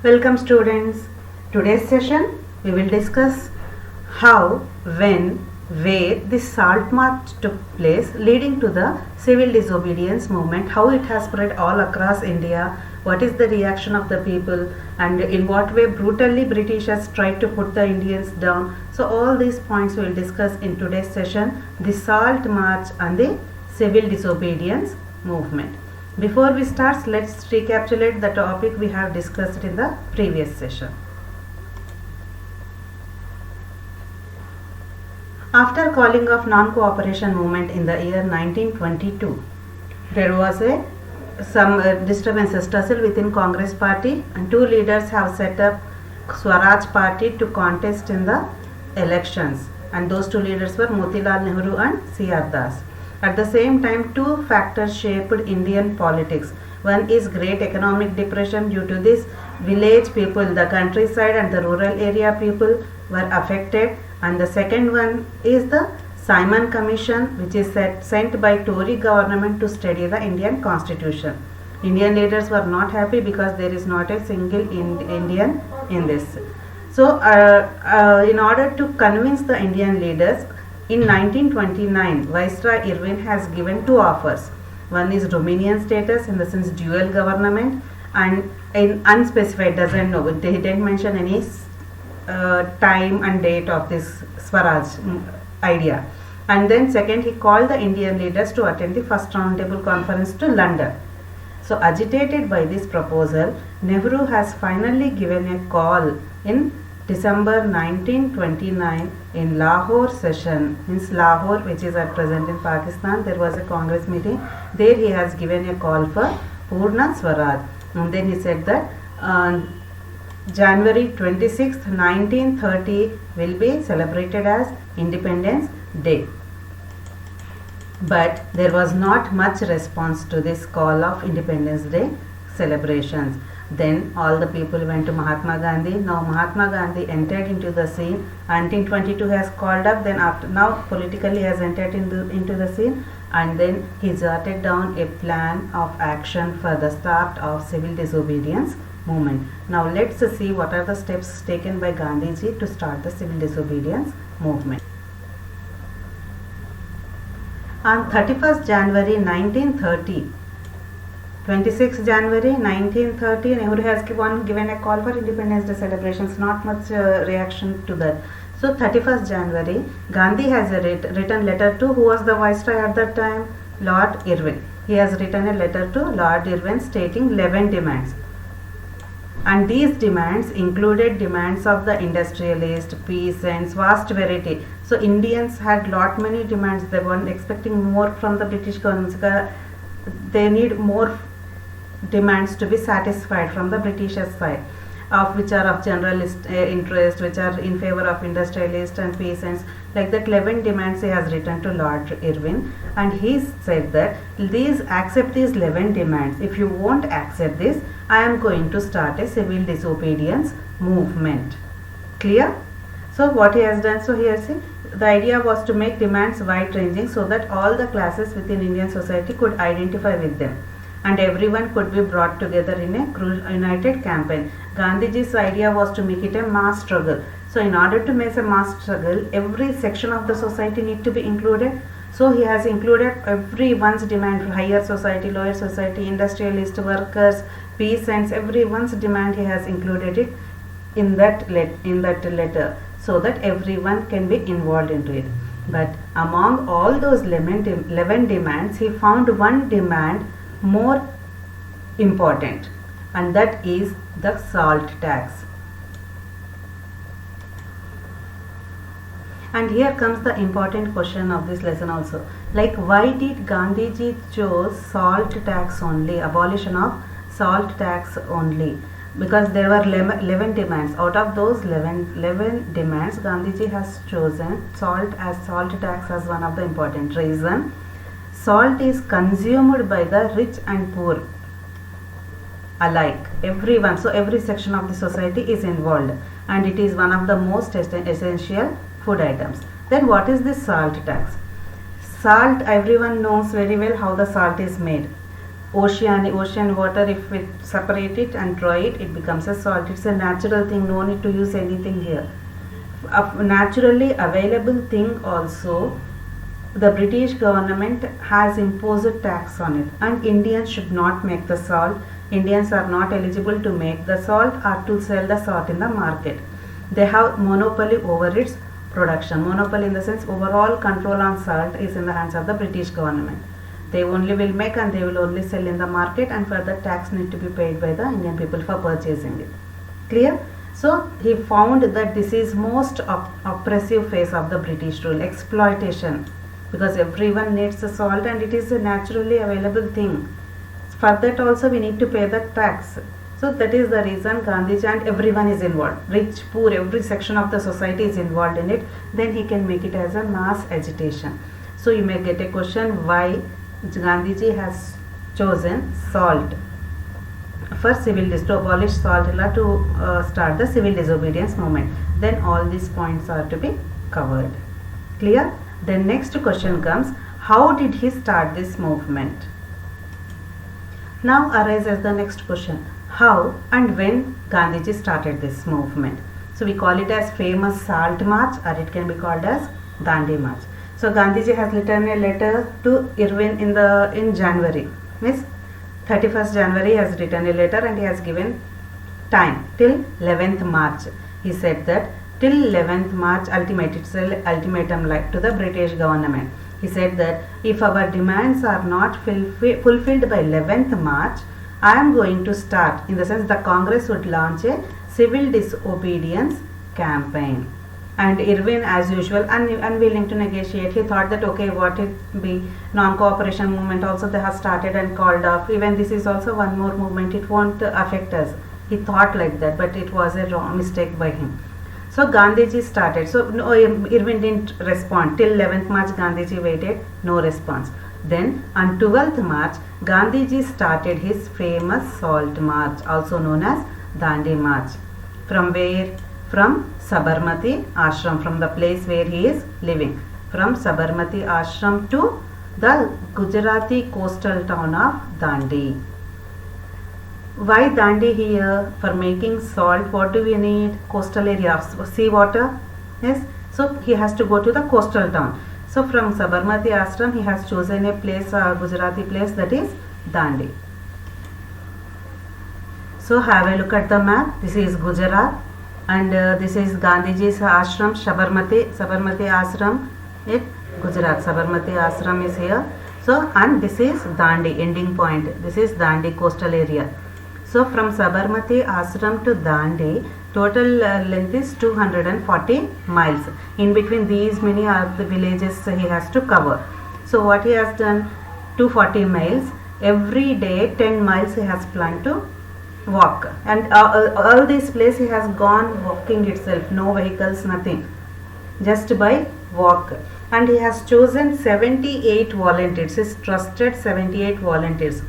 Welcome students. Today's session we will discuss how, when, where this salt march took place leading to the civil disobedience movement, how it has spread all across India, what is the reaction of the people and in what way brutally Britishers tried to put the Indians down. So all these points we will discuss in today's session, the salt march and the civil disobedience movement. Before we start, let's recapitulate the topic we have discussed in the previous session. After calling of non-cooperation movement in the year 1922, there was some disturbances, tussle within Congress party, and two leaders have set up Swaraj party to contest in the elections, and those two leaders were Motilal Nehru and C.R. Das. At the same time, two factors shaped Indian politics. One is great economic depression. Due to this, village people, the countryside and the rural area people were affected. And the second one is the Simon Commission, which is sent by Tory government to study the Indian constitution. Indian leaders were not happy because there is not a single Indian in this. So, in order to convince the Indian leaders, in 1929, Viceroy Irwin has given two offers. One is Dominion status, in the sense dual government, and in unspecified, doesn't know, they didn't mention any time and date of this Swaraj idea. And then second, he called the Indian leaders to attend the first roundtable conference to London. So agitated by this proposal, Nehru has finally given a call in December 1929 in Lahore session, means Lahore, which is at present in Pakistan. There was a Congress meeting. There he has given a call for Purna Swaraj. And then he said that January 26th, 1930 will be celebrated as Independence Day. But there was not much response to this call of Independence Day celebrations. Then all the people went to Mahatma Gandhi. Now Mahatma Gandhi entered into the scene. 1922 has called up. Then after, now politically has entered into the scene, and then he jotted down a plan of action for the start of civil disobedience movement. Now let's see what are the steps taken by Gandhiji to start the civil disobedience movement. On 31st January 1930. 26 January 1930, Nehru has given a call for Independence Day celebrations. Not much reaction to that. So 31st January, Gandhi has written letter to, who was the Viceroy at that time? Lord Irwin. He has written a letter to Lord Irwin stating 11 demands. And these demands included demands of the industrialist, peasants, vast variety. So Indians had lot many demands. They weren't expecting more from the British government. They need more demands to be satisfied from the Britishers side, of which are of generalist interest, which are in favor of industrialists and peasants. Like that 11 demands he has written to Lord Irwin, and he said that accept these 11 demands. If you won't accept this, I am going to start a civil disobedience movement. Clear? So what he has done, so here see, the idea was to make demands wide ranging so that all the classes within Indian society could identify with them, and everyone could be brought together in a united campaign. Gandhiji's idea was to make it a mass struggle. So in order to make a mass struggle, every section of the society need to be included. So he has included everyone's demand, higher society, lower society, industrialist, workers, peasants, everyone's demand he has included it in that letter, so that everyone can be involved into it. But among all those 11 demands, he found one demand more important, and that is the salt tax. And here comes the important question of this lesson also. Like, why did Gandhiji chose salt tax only, abolition of salt tax only? Because there were 11 demands. Out of those 11 demands, Gandhiji has chosen salt tax as one of the important reason. Salt is consumed by the rich and poor alike, everyone. So every section of the society is involved, and it is one of the most essential food items. Then what is this salt tax? Salt, everyone knows very well how the salt is made. ocean water, if we separate it and dry it, it becomes a salt. It's a natural thing, no need to use anything here. A naturally available thing also, the British government has imposed tax on it, and Indians should not make the salt. Indians are not eligible to make the salt or to sell the salt in the market. They have monopoly over its production. Monopoly in the sense overall control on salt is in the hands of the British government. They only will make and they will only sell in the market, and further tax need to be paid by the Indian people for purchasing it. Clear? So he found that this is most oppressive phase of the British rule, exploitation, because everyone needs the salt and it is a naturally available thing. For that also we need to pay the tax. So that is the reason Gandhiji, and everyone is involved, rich, poor, every section of the society is involved in it. Then he can make it as a mass agitation. So you may get a question, why Gandhiji has chosen salt for to abolish salt law, to start the civil disobedience movement. Then all these points are to be covered. Clear? Then next question comes, how did he start this movement? Now arises the next question, how and when Gandhiji started this movement? So we call it as famous Salt March, or it can be called as Dandi March. So Gandhiji has written a letter to Irvin in January, means 31st January he has written a letter, and he has given time till 11th March. He said that till 11th March ultimatum like to the British government. He said that if our demands are not fulfilled by 11th March, I am going to start, in the sense the Congress would launch a civil disobedience campaign. And Irvin, as usual, unwilling to negotiate, he thought that okay, what it be, non-cooperation movement also they have started and called off. Even this is also one more movement, it won't affect us. He thought like that, but it was a wrong mistake by him. So Gandhiji started. So no, Irvin didn't respond. Till 11th March Gandhiji waited, no response. Then on 12th March Gandhiji started his famous Salt March, also known as Dandi March. From where? From Sabarmati Ashram, from the place where he is living. From Sabarmati Ashram to the Gujarati coastal town of Dandi. Why Dandi here? For making salt, what do we need? Coastal area, sea water. Yes. So he has to go to the coastal town. So from Sabarmati Ashram he has chosen a place, a Gujarati place, that is Dandi. So have a look at the map. This is Gujarat, and this is Gandhiji's ashram, Sabarmati Ashram in Gujarat. Sabarmati Ashram is here. So, and this is Dandi, ending point. This is Dandi coastal area. So from Sabarmati Ashram to Dandi, total length is 240 miles. In between these many are the villages he has to cover. So what he has done, 240 miles. Every day 10 miles he has planned to walk. And all this place he has gone walking itself, no vehicles, nothing. Just by walk. And he has chosen 78 volunteers, his trusted 78 volunteers.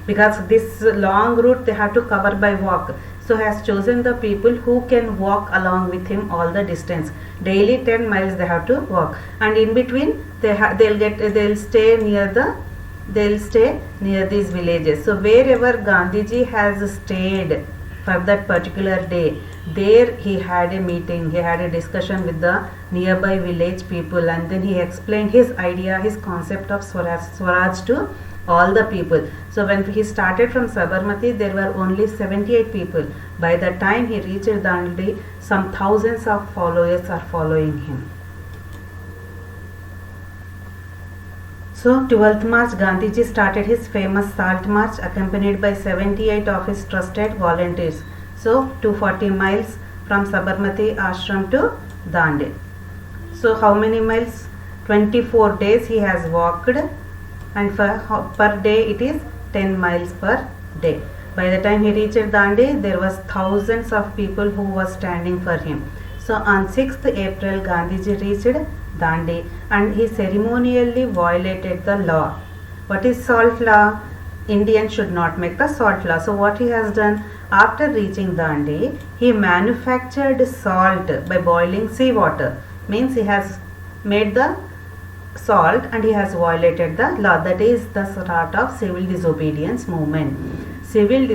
Because this long route they have to cover by walk. So he has chosen the people who can walk along with him all the distance. Daily 10 miles they have to walk, and in between they'll stay near these villages. So wherever Gandhiji has stayed for that particular day, there he had a meeting, he had a discussion with the nearby village people, and then he explained his idea, his concept of Swaraj to all the people. So when he started from Sabarmati, there were only 78 people. By the time he reached Dandi, some thousands of followers are following him. So 12th March, Gandhiji started his famous Salt March accompanied by 78 of his trusted volunteers. So 240 miles from Sabarmati Ashram to Dandi. So how many miles? 24 days he has walked, and per day it is 10 miles per day. By the time he reached Dandi, there was thousands of people who were standing for him. So on 6th April, Gandhiji reached Dandi, and he ceremonially violated the law. What is salt law? Indians should not make the salt law. So what he has done, after reaching Dandi, he manufactured salt by boiling sea water. Means he has made the salt and he has violated the law. That is the start of civil disobedience movement. Civil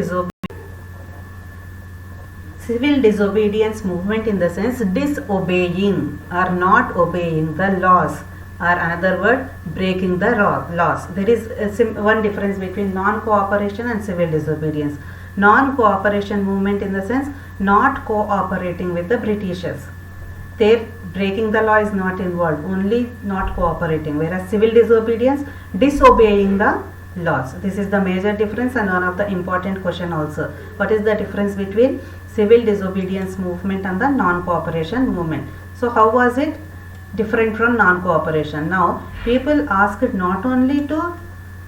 disobedience movement in the sense disobeying or not obeying the laws, or another word, breaking the laws. There is one difference between non-cooperation and civil disobedience. Non-cooperation movement in the sense not cooperating with the Britishers. There breaking the law is not involved, only not cooperating, whereas civil disobedience, disobeying the laws. This is the major difference and one of the important question also. What is the difference between civil disobedience movement and the non-cooperation movement? So how was it different from non-cooperation? Now people asked not only to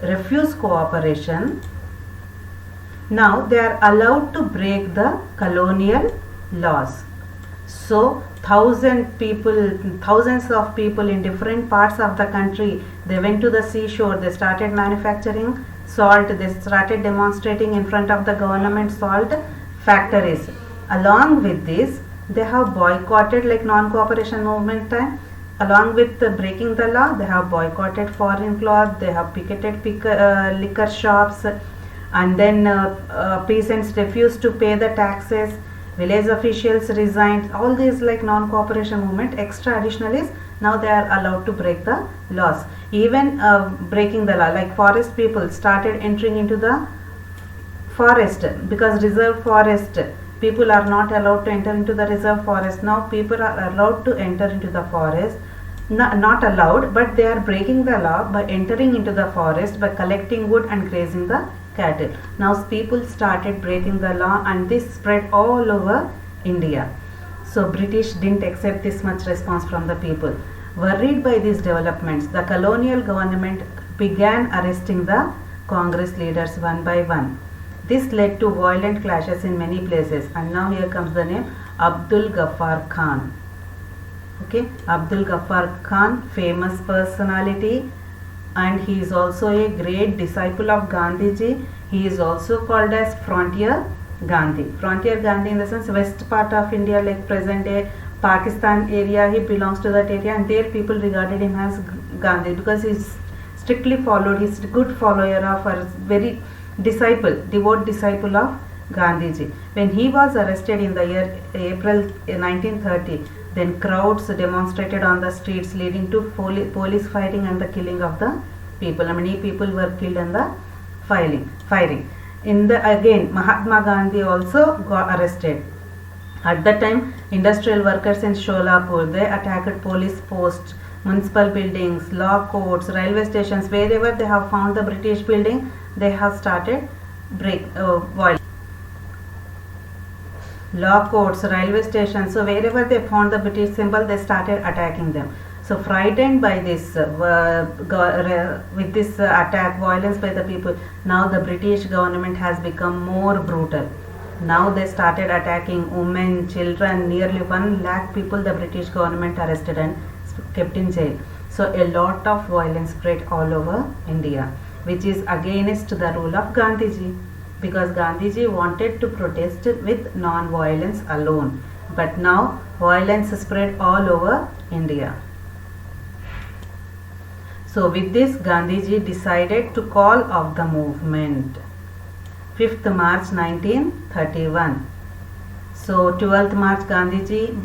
refuse cooperation, now they are allowed to break the colonial laws. So thousands of people in different parts of the country, they went to the seashore, they started manufacturing salt, they started demonstrating in front of the government salt factories. Along with this, they have boycotted, like non-cooperation movement time, along with breaking the law, they have boycotted foreign cloth, they have picketed liquor shops, and then peasants refused to pay the taxes, village officials resigned. All these like non-cooperation movement. Extra additional is now they are allowed to break the laws. Even breaking the law, like forest people started entering into the forest, because reserve forest people are not allowed to enter into the reserve forest. Now people are allowed to enter into the forest. Not allowed, but they are breaking the law by entering into the forest, by collecting wood and grazing the cattle. Now people started breaking the law and this spread all over India. So British didn't accept this much response from the people. Worried by these developments, the colonial government began arresting the Congress leaders one by one. This led to violent clashes in many places, and now here comes the name Abdul Ghaffar Khan. Okay, Abdul Ghaffar Khan, famous personality, and he is also a great disciple of Gandhiji. He is also called as Frontier Gandhi. Frontier Gandhi in the sense west part of India, like present day Pakistan area, he belongs to that area, and there people regarded him as Gandhi because he is strictly followed, he is a good follower of, or very devout disciple of Gandhiji. When he was arrested in the year April 1930, then crowds demonstrated on the streets, leading to police fighting and the killing of the people. Many people were killed in the firing. Again, Mahatma Gandhi also got arrested. At that time, industrial workers in Sholapur, they attacked police posts, municipal buildings, law courts, railway stations. Wherever they have found the British building, they have started violence. Law courts, railway stations, so wherever they found the British symbol, they started attacking them. So frightened by this, with this attack, violence by the people, now the British government has become more brutal. Now they started attacking women, children, nearly 1 lakh people the British government arrested and kept in jail. So a lot of violence spread all over India, which is against the rule of Gandhiji. Because Gandhiji wanted to protest with non-violence alone, but now violence spread all over India. So with this, Gandhiji decided to call off the movement. 5th March 1931. So 12th March Gandhiji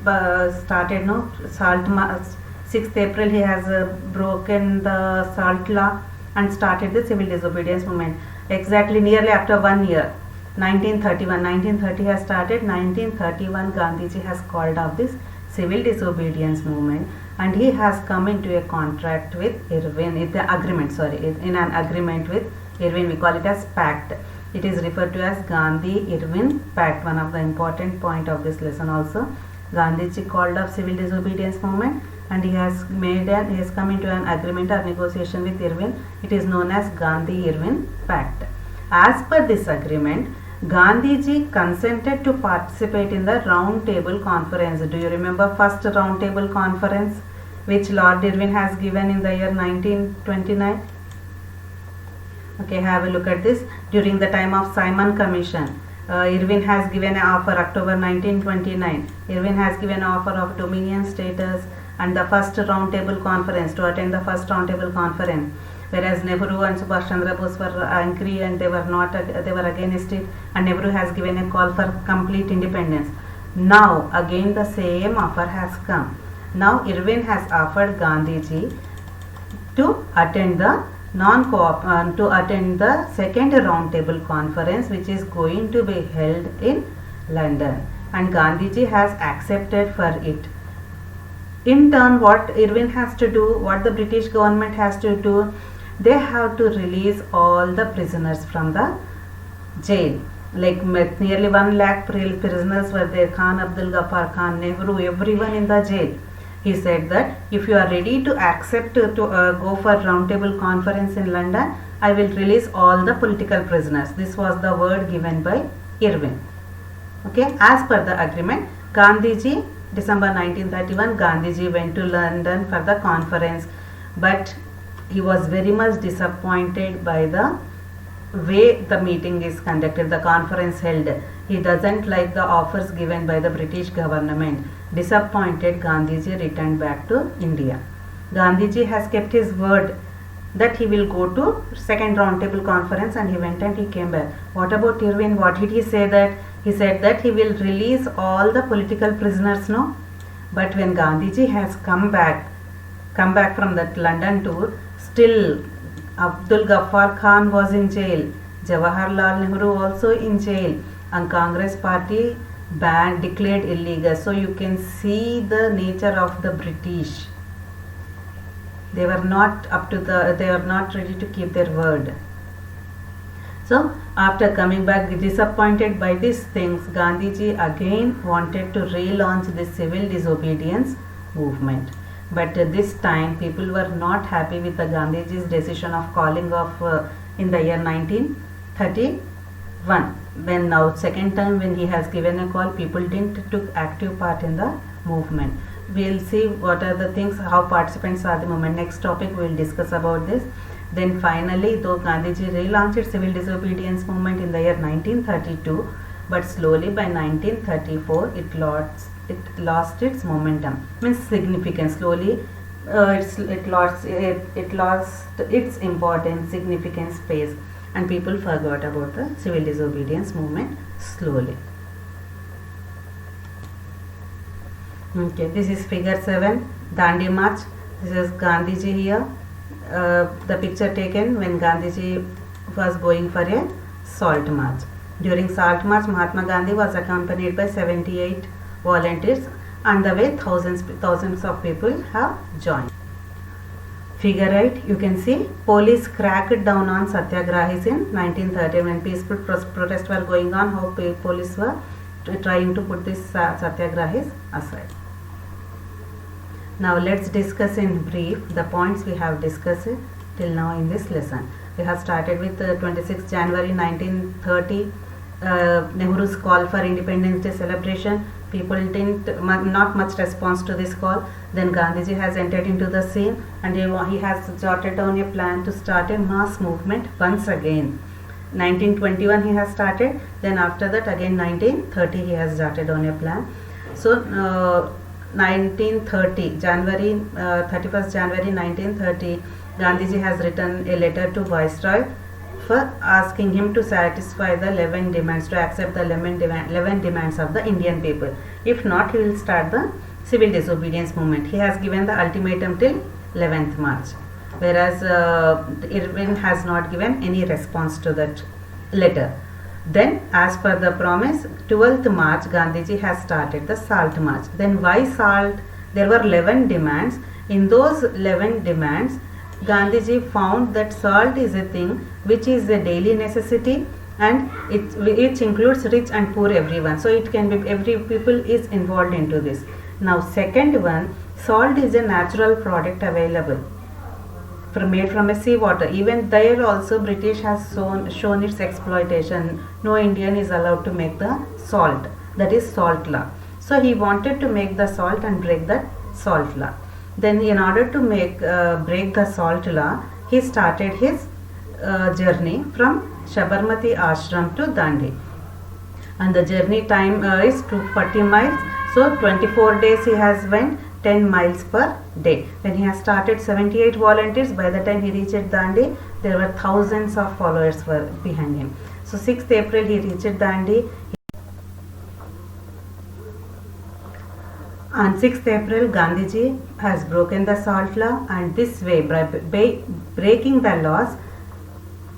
started salt march. 6th April he has broken the salt law and started the civil disobedience movement. Exactly nearly after 1 year, 1931. 1930 has started. 1931 Gandhiji has called off this civil disobedience movement, and he has come into a contract with Irwin, in an agreement with Irwin. We call it as pact. It is referred to as Gandhi-Irwin Pact. One of the important point of this lesson also. Gandhiji called off civil disobedience movement, and he has come into an agreement or negotiation with Irwin. It is known as Gandhi-Irwin Pact. As per this agreement, Gandhiji consented to participate in the Round Table Conference. Do you remember first Round Table Conference which Lord Irwin has given in the year 1929? Okay, have a look at this. During the time of Simon Commission, Irwin has given an offer. October 1929, Irwin has given an offer of dominion status, and the first round table conference, to attend the first round table conference, whereas Nehru and Subhash Chandra Bose were angry and they were against it, and Nehru has given a call for complete independence. Now again the same offer has come. Now Irwin has offered Gandhiji to attend the second round table conference, which is going to be held in London, and Gandhiji has accepted for it. In turn, what Irwin has to do, what the British government has to do, they have to release all the prisoners from the jail. Like nearly 1 lakh prisoners were there, Khan, Abdul Ghaffar Khan, Nehru, everyone in the jail. He said that if you are ready to accept to go for roundtable conference in London, I will release all the political prisoners. This was the word given by Irwin. Okay, as per the agreement, Gandhiji, December 1931, Gandhiji went to London for the conference, but he was very much disappointed by the way the meeting is conducted, the conference held. He doesn't like the offers given by the British government. Disappointed, Gandhiji returned back to India. Gandhiji has kept his word that he will go to second roundtable conference, and he went and he came back. What about Irwin? What did he say? That he said that he will release all the political prisoners, no? But when Gandhiji has come back from that London tour, still Abdul Ghaffar Khan was in jail, Jawaharlal Nehru also in jail, and Congress party declared illegal. So you can see the nature of the British. They were not ready to keep their word. So after coming back disappointed by these things, Gandhiji again wanted to relaunch the civil disobedience movement. But this time people were not happy with the Gandhiji's decision of calling off in the year 1931. When now second time when he has given a call, people didn't took active part in the movement. We'll see what are the things, how participants are the movement. Next topic we will discuss about this. Then finally, though Gandhiji relaunched civil disobedience movement in the year 1932, but slowly by 1934 it lost its momentum, means significance. Slowly it lost its importance, significance, space, and people forgot about the civil disobedience movement slowly. Okay, this is figure 7, Dandi March. This is Gandhiji here. The picture taken when Gandhiji was going for a salt march. During salt march, Mahatma Gandhi was accompanied by 78 volunteers, and the way thousands of people have joined. Figure 8, you can see police cracked down on satyagrahis in 1930 when peaceful protests were going on. How police were trying to put these satyagrahis aside. Now let's discuss in brief the points we have discussed till now in this lesson. We have started with 26 January 1930, Nehru's call for Independence Day celebration. People not much response to this call. Then Gandhiji has entered into the scene, and he has jotted down a plan to start a mass movement once again. 1921 he has started, then after that again 1930 he has jotted down a plan. So 1930 January 31st January 1930, Gandhiji has written a letter to Viceroy for asking him to satisfy the 11 demands, to accept the 11 demands of the Indian people. If not, he will start the civil disobedience movement. He has given the ultimatum till 11th March, whereas Irwin has not given any response to that letter. Then, as per the promise, 12th March, Gandhiji has started the salt march. Then why salt? There were 11 demands. In those 11 demands, Gandhiji found that salt is a thing which is a daily necessity, and it includes rich and poor, everyone. So it can be every people is involved into this. Now second one, salt is a natural product available made from a seawater. Even there also British has shown its exploitation. No Indian is allowed to make the salt. That is salt law. So he wanted to make the salt and break that salt law. Then in order to break the salt law, he started his journey from Sabarmati Ashram to Dandi. And the journey time is 240 miles. So 24 days he has went. 10 miles per day. When he has started 78 volunteers, by the time he reached Dandi, there were thousands of followers were behind him. So 6th April he reached Dandi. On 6th April, Gandhiji has broken the salt law, and this way, by breaking the laws,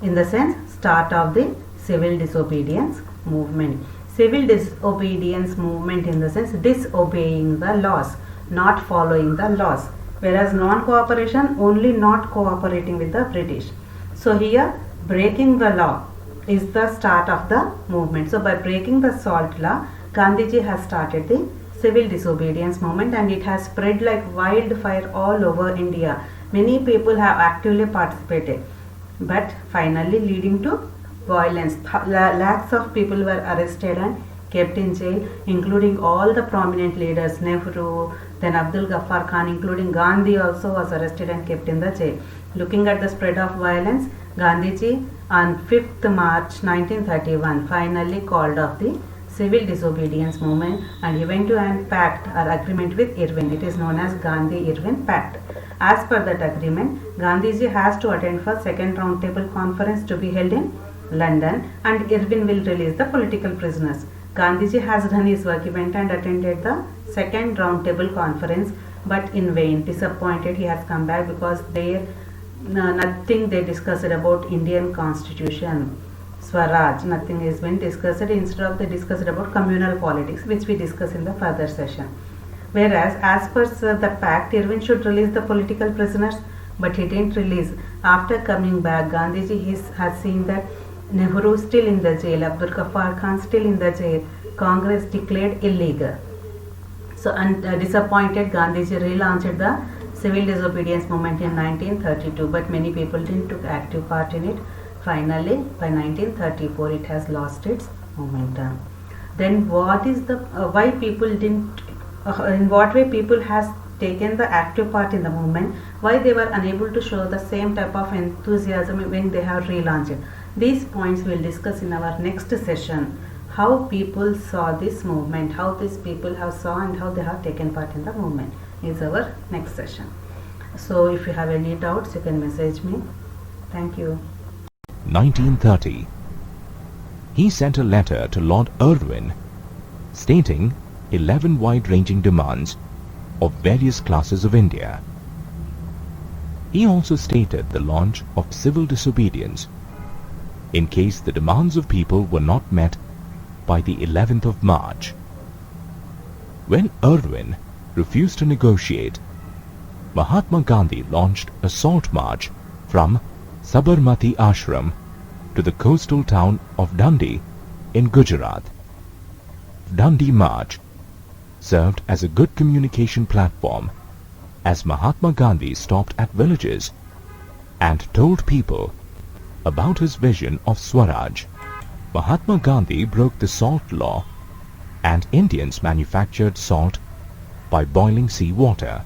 in the sense, start of the civil disobedience movement. Civil disobedience movement in the sense disobeying the laws, not following the laws, whereas non-cooperation only not cooperating with the British. So here breaking the law is the start of the movement. So by breaking the salt law, Gandhiji has started the civil disobedience movement, and it has spread like wildfire all over India. Many people have actively participated, but finally leading to violence. Lakhs of people were arrested and kept in jail, including all the prominent leaders, Nehru, then Abdul Ghaffar Khan, including Gandhi also was arrested and kept in the jail. Looking at the spread of violence, Gandhiji on 5th March 1931 finally called off the civil disobedience movement, and he went to an pact or agreement with Irwin. It is known as Gandhi-Irwin Pact. As per that agreement, Gandhiji has to attend for second roundtable conference to be held in London, and Irwin will release the political prisoners. Gandhiji has done his work. He went and attended the second roundtable conference, but in vain. Disappointed, he has come back because there nothing they discussed about Indian constitution, Swaraj, nothing has been discussed. Instead of they discussed about communal politics, which we discuss in the further session. Whereas as per the pact, Irwin should release the political prisoners, but he didn't release. After coming back, Gandhiji has seen that Nehru still in the jail, Abdul Ghaffar Khan still in the jail, Congress declared illegal. So disappointed, Gandhiji relaunched the civil disobedience movement in 1932, but many people didn't took active part in it. Finally, by 1934, it has lost its momentum. Then what is the why people didn't? In what way people has taken the active part in the movement? Why they were unable to show the same type of enthusiasm when they have relaunched? These points we'll discuss in our next session. How people saw this movement, how these people have saw and how they have taken part in the movement is our next session. So if you have any doubts, you can message me. Thank you. 1930. He sent a letter to Lord Irwin stating 11 wide-ranging demands of various classes of India. He also stated the launch of civil disobedience in case the demands of people were not met by the 11th of March. When Irwin refused to negotiate, Mahatma Gandhi launched a salt march from Sabarmati Ashram to the coastal town of Dandi in Gujarat. Dandi March served as a good communication platform as Mahatma Gandhi stopped at villages and told people about his vision of Swaraj. Mahatma Gandhi broke the salt law, and Indians manufactured salt by boiling sea water.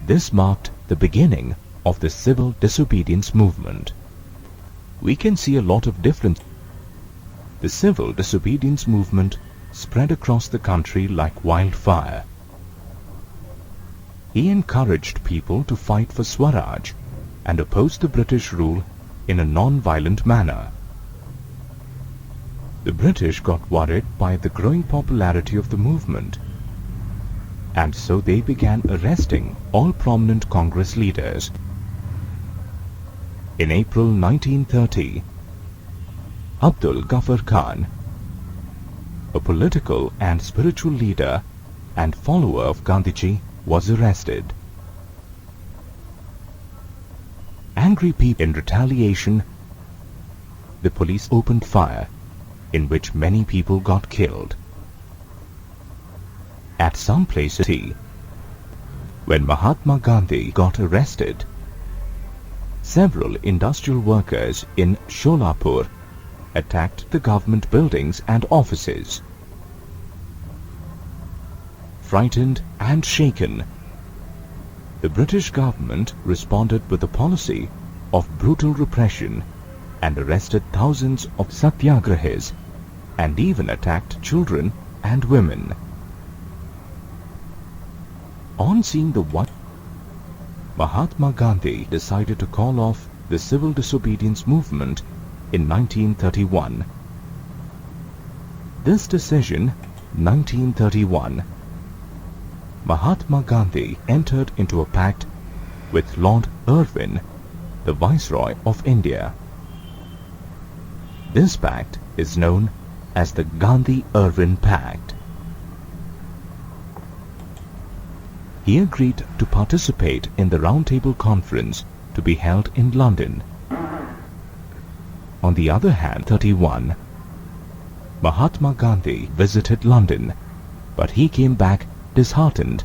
This marked the beginning of the civil disobedience movement. We can see a lot of difference. The civil disobedience movement spread across the country like wildfire. He encouraged people to fight for Swaraj and oppose the British rule in a non-violent manner. The British got worried by the growing popularity of the movement, and so they began arresting all prominent Congress leaders. In April 1930, Abdul Ghaffar Khan, a political and spiritual leader and follower of Gandhiji, was arrested. Angry people, in retaliation, the police opened fire, in which many people got killed. At some places, when Mahatma Gandhi got arrested, several industrial workers in Sholapur attacked the government buildings and offices. Frightened and shaken, the British government responded with a policy of brutal repression and arrested thousands of satyagrahis and even attacked children and women. On seeing the white, Mahatma Gandhi decided to call off the civil disobedience movement in 1931. This decision, 1931, Mahatma Gandhi entered into a pact with Lord Irwin, the Viceroy of India. This pact is known as the Gandhi-Irwin Pact. He agreed to participate in the Round Table Conference to be held in London. On the other hand, 31, Mahatma Gandhi visited London, but he came back disheartened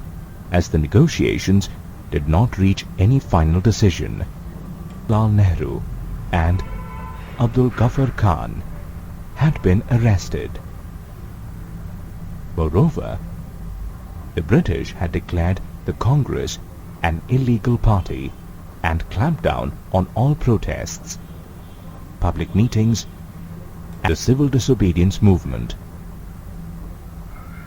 as the negotiations did not reach any final decision. Jawaharlal Nehru and Abdul Ghaffar Khan had been arrested. Moreover, the British had declared the Congress an illegal party and clamped down on all protests, public meetings, and the civil disobedience movement.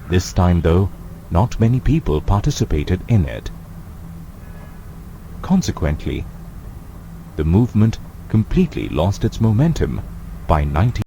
This time, though, not many people participated in it. Consequently, the movement completely lost its momentum by 19